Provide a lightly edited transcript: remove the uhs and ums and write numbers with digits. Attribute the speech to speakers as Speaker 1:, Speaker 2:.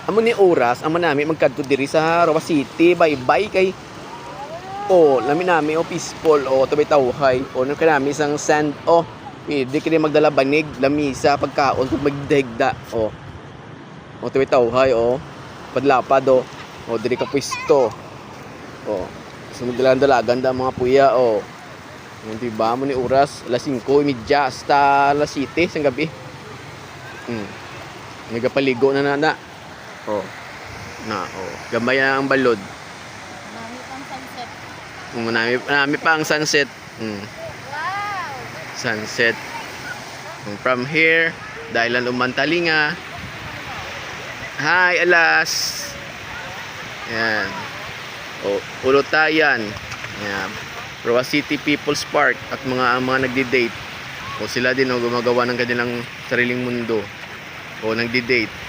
Speaker 1: amo ni oras amo nami magkadto diri sa Roa City bye-bye kay lami nami peaceful tabay tawhay no kanami isang sand di kini magdala banig lamisa pagkaon kung magdegda tabay tawhay padlapad diri ka pwesto sumagdalan-dalagan da mga puya di ba mo ni oras alas 5:30 hasta alas 7 sa gabi nagapaligo na gamay na ang balod.
Speaker 2: Marami pang sunset.
Speaker 1: Marami pa ang sunset.
Speaker 2: Wow!
Speaker 1: Sunset. From here, Dahilan Umantalinga. Hi, alas. Yan. Ulutayan. Yan. Roa City People's Park at mga nagdi-date. Sila din gumagawa ng kanilang sariling mundo. Nagdi-date.